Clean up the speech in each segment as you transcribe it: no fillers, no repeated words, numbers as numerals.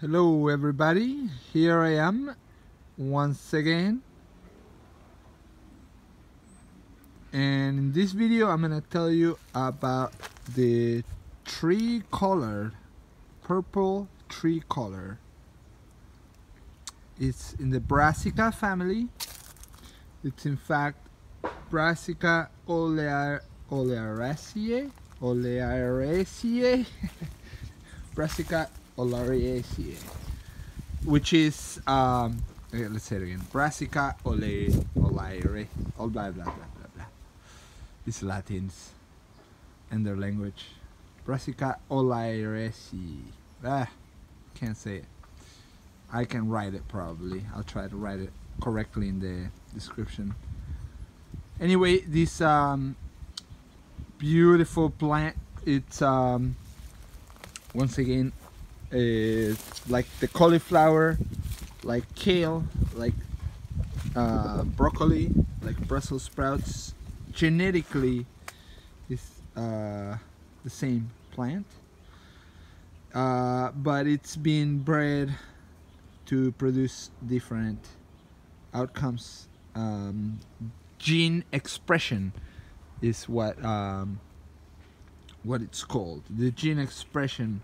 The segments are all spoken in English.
Hello everybody, here I am once again, and in this video I'm gonna tell you about the tree-colored purple tree color. It's in the Brassica family. It's in fact Brassica oleracea Brassica oleracea, which is okay, let's say it again, Brassica oleracea, all blah blah blah blah blah. These Latins and their language. Brassica oleracea. Can't say it. I can write it probably. I'll try to write it correctly in the description. Anyway, this beautiful plant, it's once again like the cauliflower, like kale, like broccoli, like Brussels sprouts. Genetically is the same plant, but it's been bred to produce different outcomes. Gene expression is what it's called. The gene expression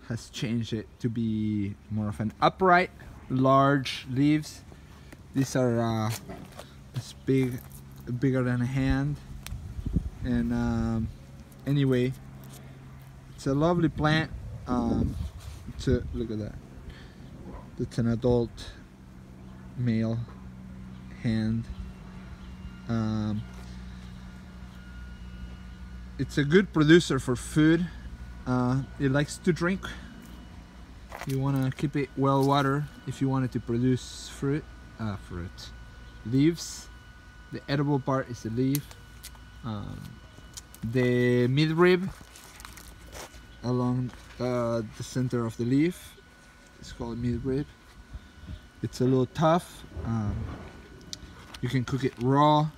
has changed it to be more of an upright, large leaves. These are as bigger than a hand, and anyway, it's a lovely plant. Look at that. That's an adult male hand. It's a good producer for food. It likes to drink. You want to keep it well watered if you want it to produce fruit. Leaves. The edible part is the leaf. The midrib along the center of the leaf is called midrib. It's a little tough. You can cook it raw.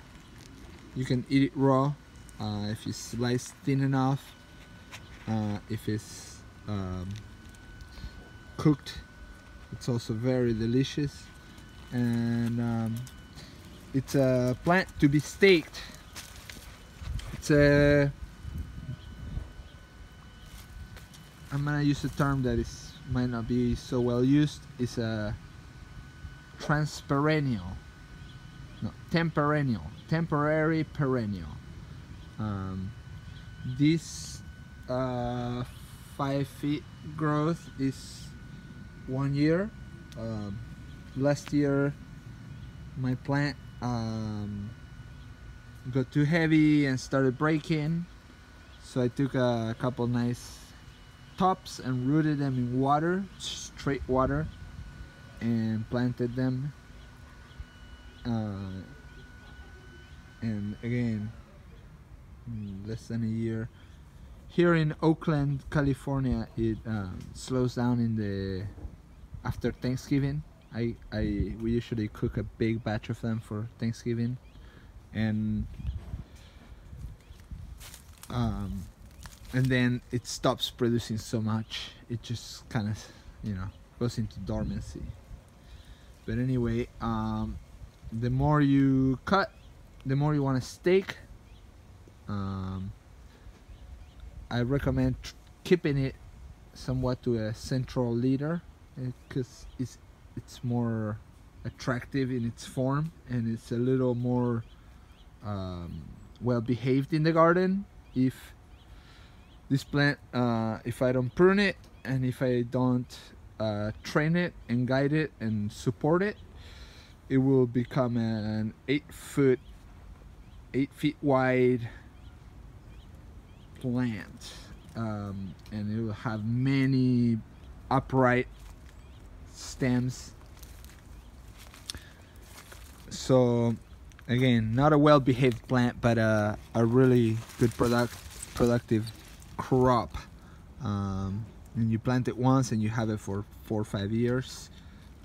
You can eat it raw if you slice thin enough. If it's cooked, it's also very delicious. And it's a plant to be staked. It's a, I'm gonna use a term that might not be so well used. It's a temporary perennial. This 5 feet growth is 1 year. Last year my plant got too heavy and started breaking, so I took a couple nice tops and rooted them in water, straight water, and planted them. And again, less than a year. Here in Oakland, California, it slows down after Thanksgiving. We usually cook a big batch of them for Thanksgiving, and then it stops producing so much. It just kind of, goes into dormancy. But anyway, the more you cut, the more you want to stake. I recommend keeping it somewhat to a central leader, because it's more attractive in its form, and it's a little more well behaved in the garden. If this plant, if I don't prune it, and if I don't train it and guide it and support it, it will become an 8 feet wide plant, and it will have many upright stems. So again, not a well-behaved plant, but a really good productive crop. And you plant it once and you have it for 4 or 5 years,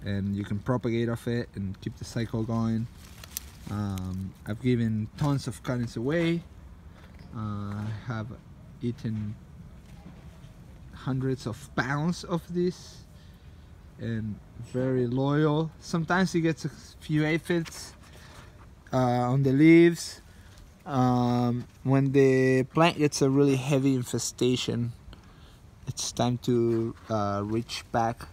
and you can propagate off it and keep the cycle going. I've given tons of cuttings away. I have eaten hundreds of pounds of this, and very loyal. Sometimes he gets a few aphids on the leaves. When the plant gets a really heavy infestation, it's time to reach back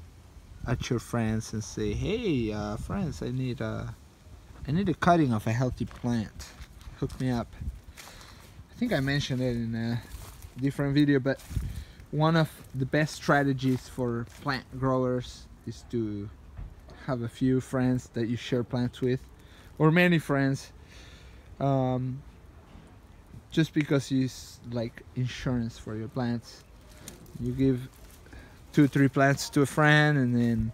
at your friends and say, hey friends, I need a cutting of a healthy plant, hook me up. I think I mentioned it in a different video, but one of the best strategies for plant growers is to have a few friends that you share plants with, or many friends, just because it's like insurance for your plants. You give 2-3 plants to a friend, and then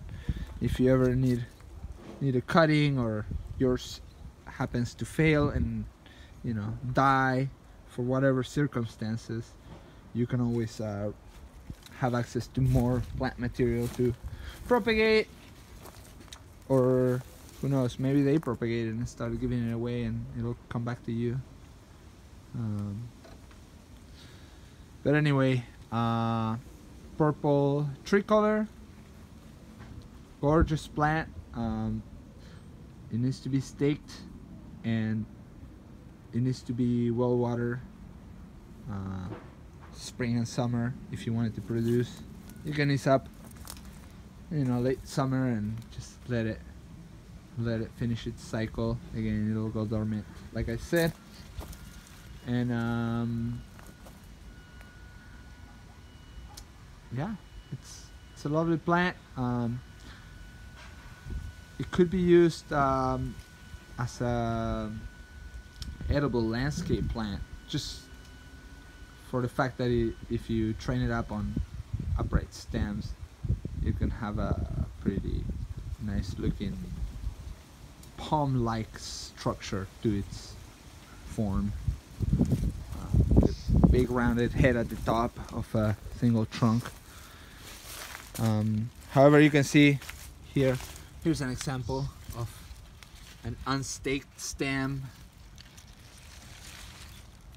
if you ever need a cutting, or yours happens to fail and die for whatever circumstances, you can always have access to more plant material to propagate, or who knows, maybe they propagated and started giving it away and it'll come back to you. But anyway, purple tricolor, gorgeous plant. It needs to be staked, and it needs to be well watered spring and summer if you want it to produce. You can ease up late summer and just let it finish its cycle. Again, it'll go dormant like I said. And yeah, it's a lovely plant. It could be used as a edible landscape plant, just for the fact that if you train it up on upright stems, you can have a pretty nice looking palm-like structure to its form. With a big rounded head at the top of a single trunk. However, you can see here's an example of an unstaked stem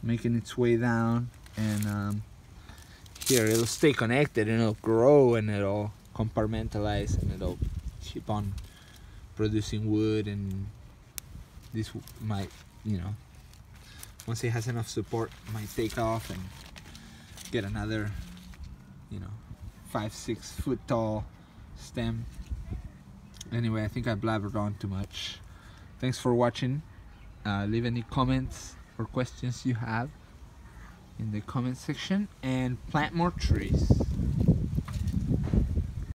making its way down, and here it'll stay connected and it'll grow and it'll compartmentalize and it'll keep on producing wood, and this might, once it has enough support, might take off and get another 5-6 foot tall stem. Anyway, I think I blabbered on too much. Thanks for watching. Leave any comments or questions you have in the comment section, and plant more trees.